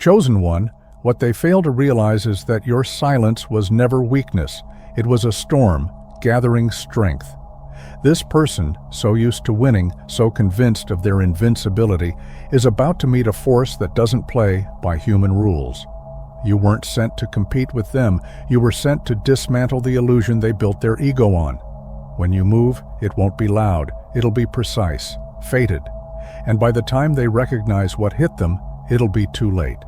Chosen one, what they fail to realize is that your silence was never weakness. It was a storm, gathering strength. This person, so used to winning, so convinced of their invincibility, is about to meet a force that doesn't play by human rules. You weren't sent to compete with them, you were sent to dismantle the illusion they built their ego on. When you move, it won't be loud, it'll be precise, fated. And by the time they recognize what hit them, it'll be too late.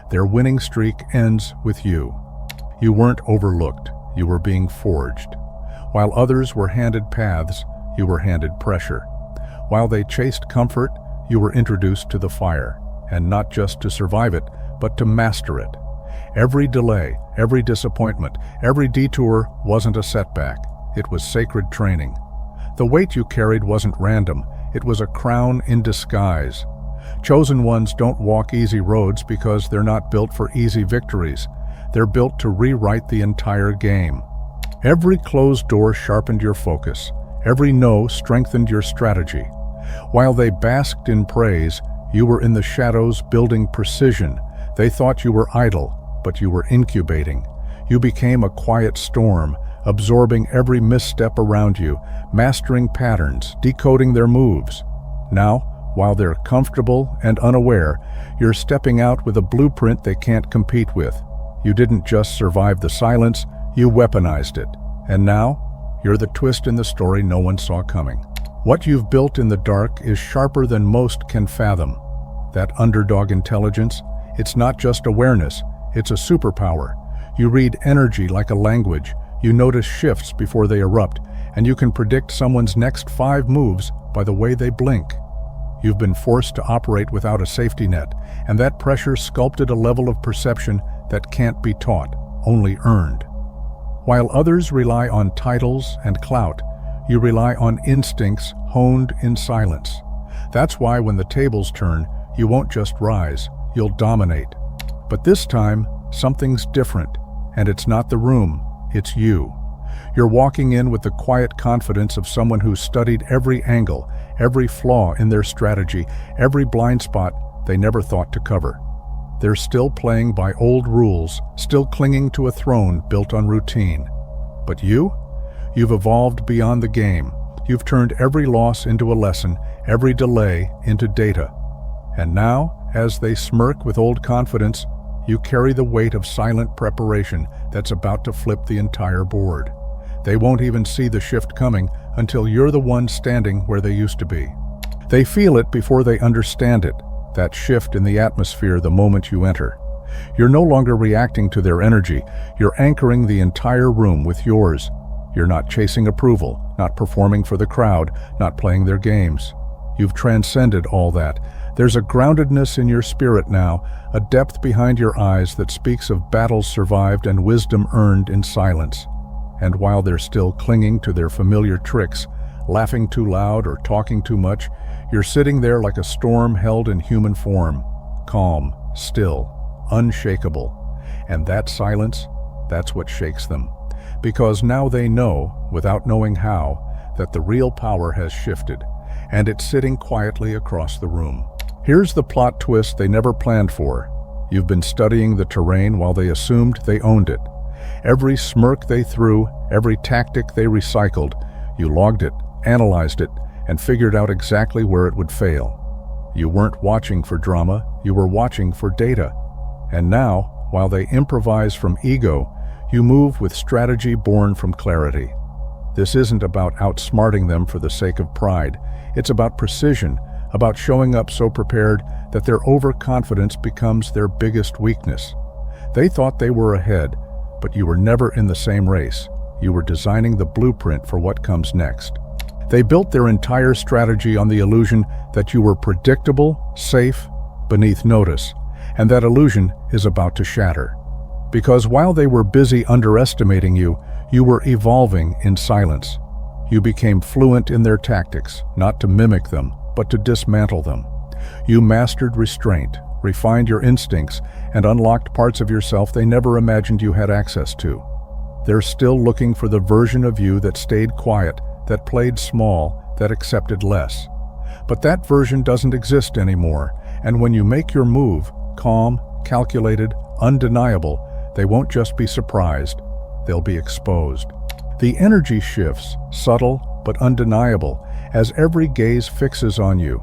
Their winning streak ends with you. You weren't overlooked, you were being forged. While others were handed paths, you were handed pressure. While they chased comfort, you were introduced to the fire, and not just to survive it, but to master it. Every delay, every disappointment, every detour wasn't a setback. It was sacred training. The weight you carried wasn't random, it was a crown in disguise. Chosen ones don't walk easy roads because they're not built for easy victories. They're built to rewrite the entire game. Every closed door sharpened your focus. Every no strengthened your strategy. While they basked in praise, you were in the shadows building precision. They thought you were idle, but you were incubating. You became a quiet storm, absorbing every misstep around you, mastering patterns, decoding their moves. Now, while they're comfortable and unaware, you're stepping out with a blueprint they can't compete with. You didn't just survive the silence, you weaponized it. And now, you're the twist in the story no one saw coming. What you've built in the dark is sharper than most can fathom. That underdog intelligence, it's not just awareness, it's a superpower. You read energy like a language, you notice shifts before they erupt, and you can predict someone's next 5 moves by the way they blink. You've been forced to operate without a safety net, and that pressure sculpted a level of perception that can't be taught, only earned. While others rely on titles and clout, you rely on instincts honed in silence. That's why when the tables turn, you won't just rise, you'll dominate. But this time, something's different, and it's not the room, it's you. You're walking in with the quiet confidence of someone who's studied every angle, every flaw in their strategy, every blind spot they never thought to cover. They're still playing by old rules, still clinging to a throne built on routine. But you've evolved beyond the game. You've turned every loss into a lesson, every delay into data. And now, as they smirk with old confidence, you carry the weight of silent preparation that's about to flip the entire board. They won't even see the shift coming until you're the one standing where they used to be. They feel it before they understand it, that shift in the atmosphere the moment you enter. You're no longer reacting to their energy, you're anchoring the entire room with yours. You're not chasing approval, not performing for the crowd, not playing their games. You've transcended all that. There's a groundedness in your spirit now, a depth behind your eyes that speaks of battles survived and wisdom earned in silence. And while they're still clinging to their familiar tricks, laughing too loud or talking too much, you're sitting there like a storm held in human form, calm, still, unshakable. And that silence, that's what shakes them. Because now they know, without knowing how, that the real power has shifted, and it's sitting quietly across the room. Here's the plot twist they never planned for. You've been studying the terrain while they assumed they owned it. Every smirk they threw, every tactic they recycled, you logged it, analyzed it, and figured out exactly where it would fail. You weren't watching for drama, you were watching for data. And now, while they improvise from ego, you move with strategy born from clarity. This isn't about outsmarting them for the sake of pride. It's about precision, about showing up so prepared that their overconfidence becomes their biggest weakness. They thought they were ahead, but you were never in the same race. You were designing the blueprint for what comes next. They built their entire strategy on the illusion that you were predictable, safe, beneath notice, and that illusion is about to shatter. Because while they were busy underestimating you, you were evolving in silence. You became fluent in their tactics, not to mimic them, but to dismantle them. You mastered restraint, refined your instincts, and unlocked parts of yourself they never imagined you had access to. They're still looking for the version of you that stayed quiet, that played small, that accepted less. But that version doesn't exist anymore, and when you make your move, calm, calculated, undeniable, they won't just be surprised, they'll be exposed. The energy shifts, subtle but undeniable, as every gaze fixes on you.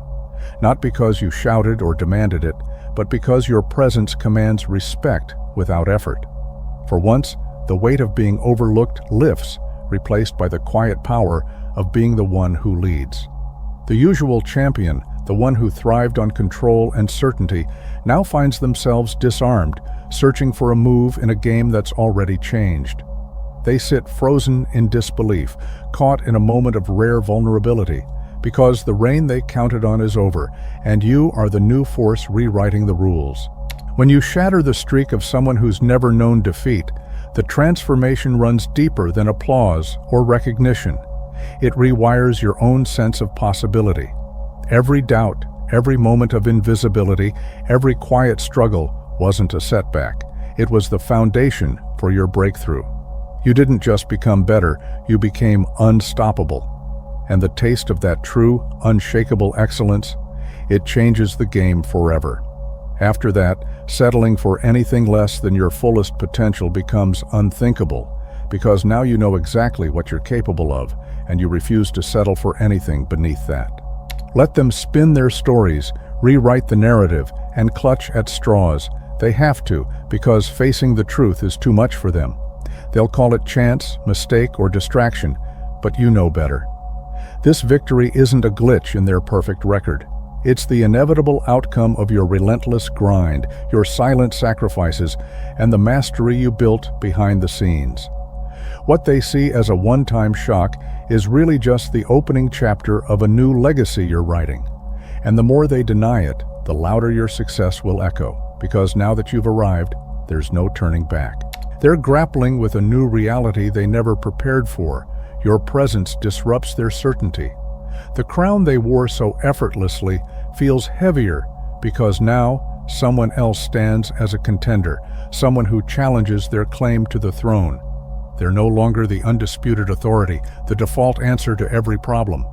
Not because you shouted or demanded it, but because your presence commands respect without effort. For once, the weight of being overlooked lifts, replaced by the quiet power of being the one who leads. The usual champion, the one who thrived on control and certainty, now finds themselves disarmed, searching for a move in a game that's already changed. They sit frozen in disbelief, caught in a moment of rare vulnerability, because the reign they counted on is over, and you are the new force rewriting the rules. When you shatter the streak of someone who's never known defeat, the transformation runs deeper than applause or recognition. It rewires your own sense of possibility. Every doubt, every moment of invisibility, every quiet struggle wasn't a setback. It was the foundation for your breakthrough. You didn't just become better, you became unstoppable. And the taste of that true, unshakable excellence, it changes the game forever. After that, settling for anything less than your fullest potential becomes unthinkable, because now you know exactly what you're capable of, and you refuse to settle for anything beneath that. Let them spin their stories, rewrite the narrative, and clutch at straws. They have to, because facing the truth is too much for them. They'll call it chance, mistake, or distraction, but you know better. This victory isn't a glitch in their perfect record. It's the inevitable outcome of your relentless grind, your silent sacrifices, and the mastery you built behind the scenes. What they see as a one-time shock is really just the opening chapter of a new legacy you're writing. And the more they deny it, the louder your success will echo, because now that you've arrived, there's no turning back. They're grappling with a new reality they never prepared for. Your presence disrupts their certainty. The crown they wore so effortlessly feels heavier because now someone else stands as a contender, someone who challenges their claim to the throne. They're no longer the undisputed authority, the default answer to every problem.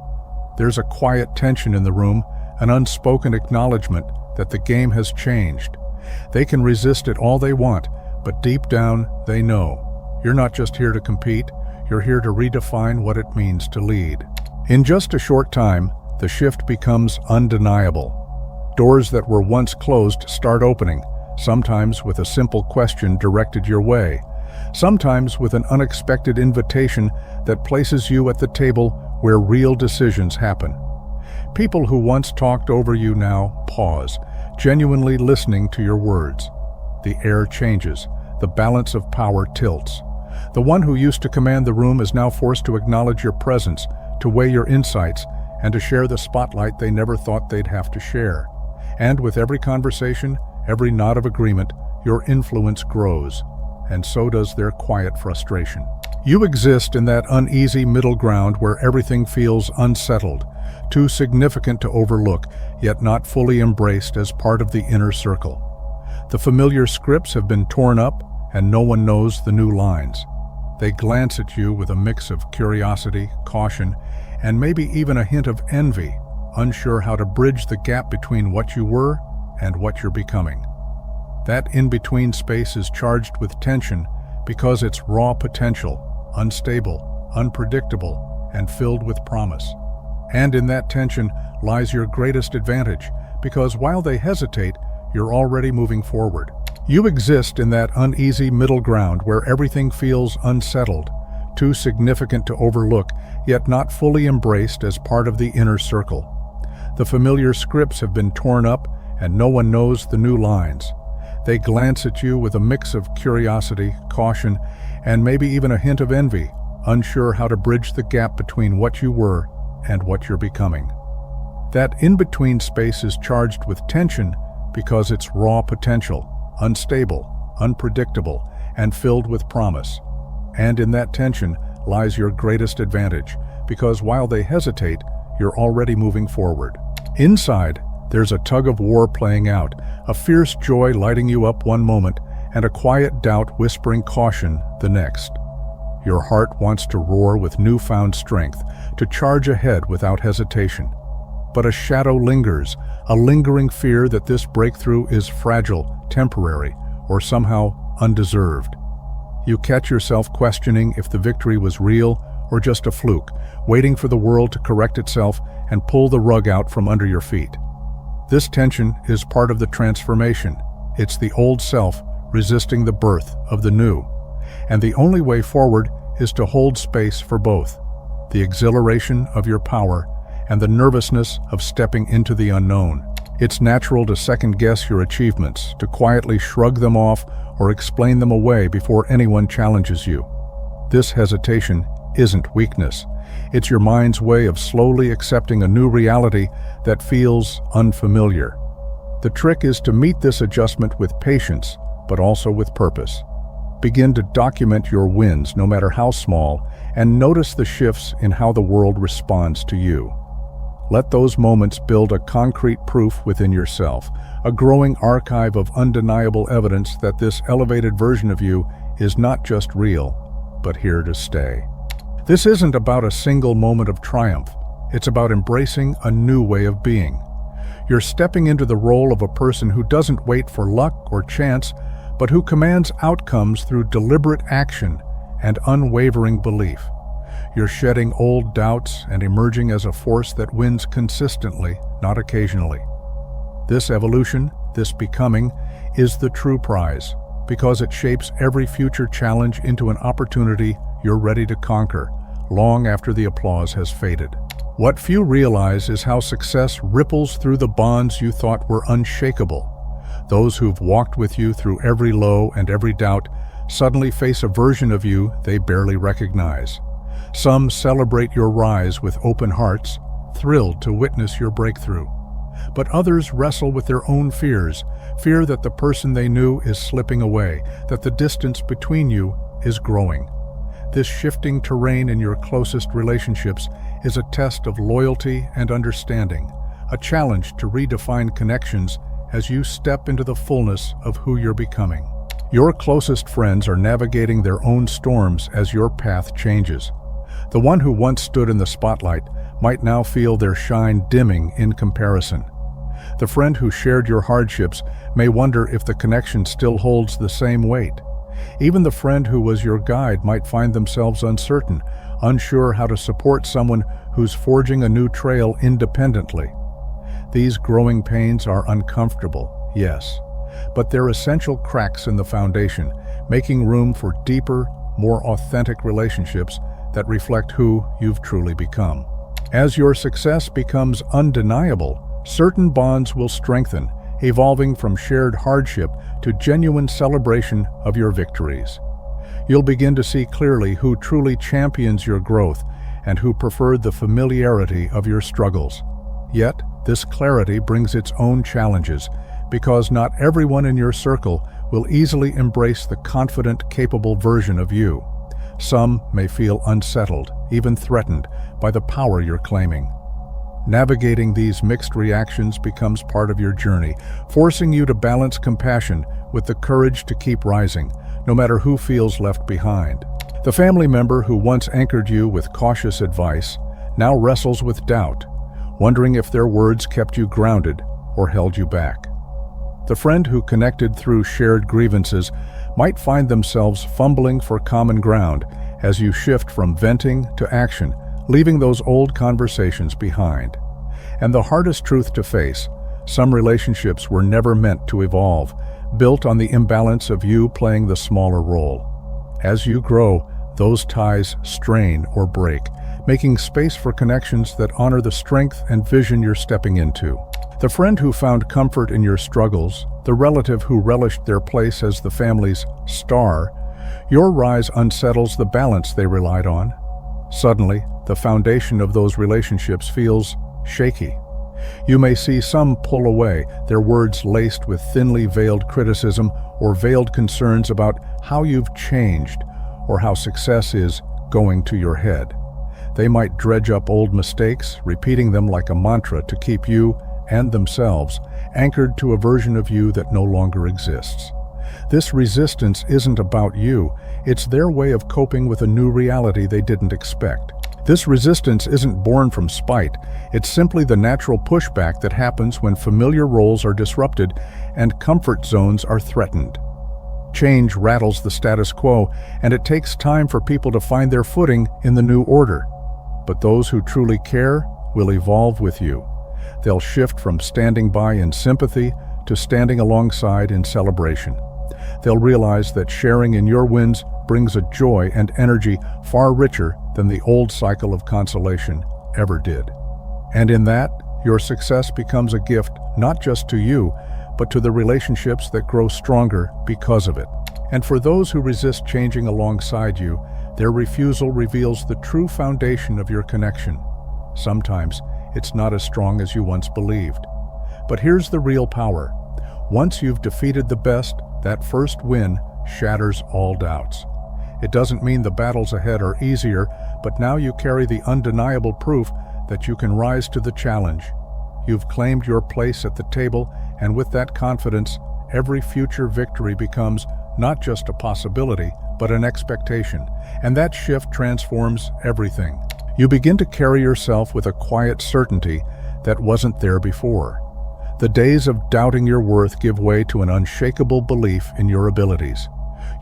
There's a quiet tension in the room, an unspoken acknowledgement that the game has changed. They can resist it all they want, but deep down they know. You're not just here to compete, you're here to redefine what it means to lead. In just a short time, the shift becomes undeniable. Doors that were once closed start opening, sometimes with a simple question directed your way, sometimes with an unexpected invitation that places you at the table where real decisions happen. People who once talked over you now pause, genuinely listening to your words. The air changes, the balance of power tilts. The one who used to command the room is now forced to acknowledge your presence, to weigh your insights, and to share the spotlight they never thought they'd have to share. And with every conversation, every nod of agreement, your influence grows, and so does their quiet frustration. You exist in that uneasy middle ground where everything feels unsettled, too significant to overlook, yet not fully embraced as part of the inner circle. The familiar scripts have been torn up, and no one knows the new lines. They glance at you with a mix of curiosity, caution, and maybe even a hint of envy, unsure how to bridge the gap between what you were and what you're becoming. That in-between space is charged with tension because it's raw potential, unstable, unpredictable, and filled with promise. And in that tension lies your greatest advantage, because while they hesitate, you're already moving forward. You exist in that uneasy middle ground where everything feels unsettled, too significant to overlook, yet not fully embraced as part of the inner circle. The familiar scripts have been torn up, and no one knows the new lines. They glance at you with a mix of curiosity, caution, and maybe even a hint of envy, unsure how to bridge the gap between what you were and what you're becoming. That in-between space is charged with tension because it's raw potential, unstable, unpredictable, and filled with promise. And in that tension lies your greatest advantage, because while they hesitate, you're already moving forward. Inside, there's a tug-of-war playing out, a fierce joy lighting you up one moment, and a quiet doubt whispering caution the next. Your heart wants to roar with newfound strength, to charge ahead without hesitation. but a shadow lingers, a lingering fear that this breakthrough is fragile, temporary, or somehow undeserved. You catch yourself questioning if the victory was real or just a fluke, waiting for the world to correct itself and pull the rug out from under your feet. This tension is part of the transformation. It's the old self resisting the birth of the new. And the only way forward is to hold space for both, the exhilaration of your power and the nervousness of stepping into the unknown. It's natural to second-guess your achievements, to quietly shrug them off or explain them away before anyone challenges you. This hesitation isn't weakness. It's your mind's way of slowly accepting a new reality that feels unfamiliar. The trick is to meet this adjustment with patience, but also with purpose. Begin to document your wins, no matter how small, and notice the shifts in how the world responds to you. Let those moments build a concrete proof within yourself, a growing archive of undeniable evidence that this elevated version of you is not just real, but here to stay. This isn't about a single moment of triumph. It's about embracing a new way of being. You're stepping into the role of a person who doesn't wait for luck or chance, but who commands outcomes through deliberate action and unwavering belief. You're shedding old doubts and emerging as a force that wins consistently, not occasionally. This evolution, this becoming, is the true prize, because it shapes every future challenge into an opportunity you're ready to conquer, long after the applause has faded. What few realize is how success ripples through the bonds you thought were unshakable. Those who've walked with you through every low and every doubt suddenly face a version of you they barely recognize. Some celebrate your rise with open hearts, thrilled to witness your breakthrough. But others wrestle with their own fears, fear that the person they knew is slipping away, that the distance between you is growing. This shifting terrain in your closest relationships is a test of loyalty and understanding, a challenge to redefine connections as you step into the fullness of who you're becoming. Your closest friends are navigating their own storms as your path changes. The one who once stood in the spotlight might now feel their shine dimming in comparison. The friend who shared your hardships may wonder if the connection still holds the same weight. Even the friend who was your guide might find themselves uncertain, unsure how to support someone who's forging a new trail independently. These growing pains are uncomfortable, yes, but they're essential cracks in the foundation, making room for deeper, more authentic relationships that reflect who you've truly become. As your success becomes undeniable, certain bonds will strengthen, evolving from shared hardship to genuine celebration of your victories. You'll begin to see clearly who truly champions your growth and who preferred the familiarity of your struggles. Yet, this clarity brings its own challenges, because not everyone in your circle will easily embrace the confident, capable version of you. Some may feel unsettled, even threatened, by the power you're claiming. Navigating these mixed reactions becomes part of your journey, forcing you to balance compassion with the courage to keep rising, no matter who feels left behind. The family member who once anchored you with cautious advice now wrestles with doubt, wondering if their words kept you grounded or held you back. The friend who connected through shared grievances might find themselves fumbling for common ground as you shift from venting to action, leaving those old conversations behind. And the hardest truth to face, some relationships were never meant to evolve, built on the imbalance of you playing the smaller role. As you grow, those ties strain or break, making space for connections that honor the strength and vision you're stepping into. The friend who found comfort in your struggles, the relative who relished their place as the family's star, your rise unsettles the balance they relied on. Suddenly, the foundation of those relationships feels shaky. You may see some pull away, their words laced with thinly veiled criticism or veiled concerns about how you've changed or how success is going to your head. They might dredge up old mistakes, repeating them like a mantra to keep you and themselves anchored to a version of you that no longer exists. This resistance isn't about you, it's their way of coping with a new reality they didn't expect. This resistance isn't born from spite, it's simply the natural pushback that happens when familiar roles are disrupted and comfort zones are threatened. Change rattles the status quo, and it takes time for people to find their footing in the new order. But those who truly care will evolve with you. They'll shift from standing by in sympathy to standing alongside in celebration. They'll realize that sharing in your wins brings a joy and energy far richer than the old cycle of consolation ever did. And in that, your success becomes a gift not just to you, but to the relationships that grow stronger because of it. And for those who resist changing alongside you, their refusal reveals the true foundation of your connection. Sometimes it's not as strong as you once believed. But here's the real power. Once you've defeated the best, that first win shatters all doubts. It doesn't mean the battles ahead are easier, but now you carry the undeniable proof that you can rise to the challenge. You've claimed your place at the table, and with that confidence, every future victory becomes not just a possibility, but an expectation. And that shift transforms everything. You begin to carry yourself with a quiet certainty that wasn't there before. The days of doubting your worth give way to an unshakable belief in your abilities.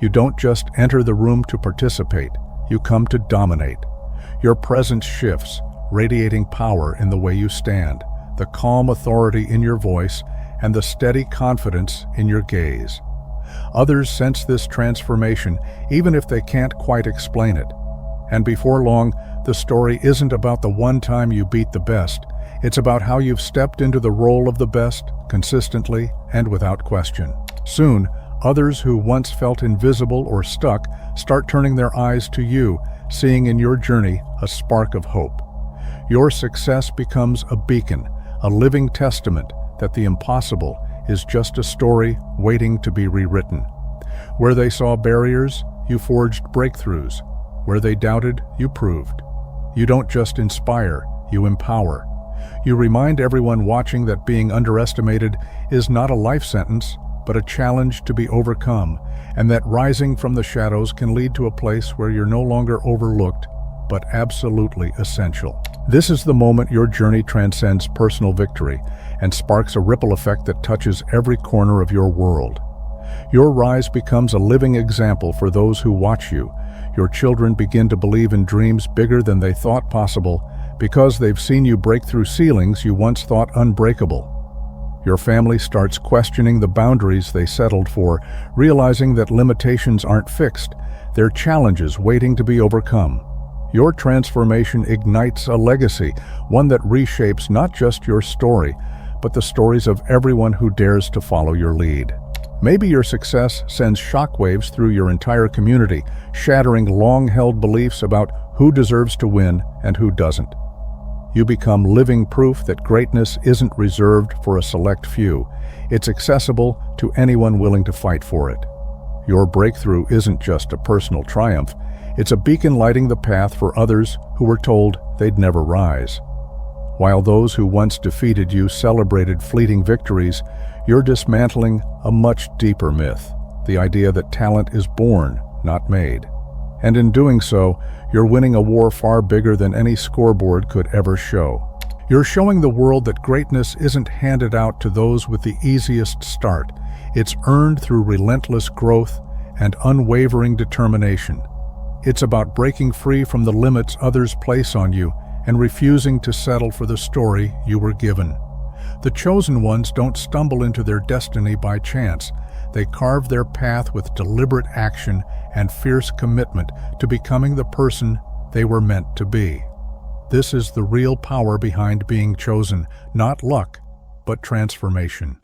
You don't just enter the room to participate, you come to dominate. Your presence shifts, radiating power in the way you stand, the calm authority in your voice, and the steady confidence in your gaze. Others sense this transformation, even if they can't quite explain it. And before long, the story isn't about the one time you beat the best. It's about how you've stepped into the role of the best, consistently and without question. Soon, others who once felt invisible or stuck start turning their eyes to you, seeing in your journey a spark of hope. Your success becomes a beacon, a living testament that the impossible is just a story waiting to be rewritten. Where they saw barriers, you forged breakthroughs. Where they doubted, you proved. You don't just inspire, you empower. You remind everyone watching that being underestimated is not a life sentence, but a challenge to be overcome, and that rising from the shadows can lead to a place where you're no longer overlooked, but absolutely essential. This is the moment your journey transcends personal victory and sparks a ripple effect that touches every corner of your world. Your rise becomes a living example for those who watch you. Your children begin to believe in dreams bigger than they thought possible because they've seen you break through ceilings you once thought unbreakable. Your family starts questioning the boundaries they settled for, realizing that limitations aren't fixed, they're challenges waiting to be overcome. Your transformation ignites a legacy, one that reshapes not just your story, but the stories of everyone who dares to follow your lead. Maybe your success sends shockwaves through your entire community, shattering long-held beliefs about who deserves to win and who doesn't. You become living proof that greatness isn't reserved for a select few. It's accessible to anyone willing to fight for it. Your breakthrough isn't just a personal triumph, it's a beacon lighting the path for others who were told they'd never rise. While those who once defeated you celebrated fleeting victories, you're dismantling a much deeper myth, the idea that talent is born, not made. And in doing so, you're winning a war far bigger than any scoreboard could ever show. You're showing the world that greatness isn't handed out to those with the easiest start. It's earned through relentless growth and unwavering determination. It's about breaking free from the limits others place on you and refusing to settle for the story you were given. The chosen ones don't stumble into their destiny by chance. They carve their path with deliberate action and fierce commitment to becoming the person they were meant to be. This is the real power behind being chosen, not luck, but transformation.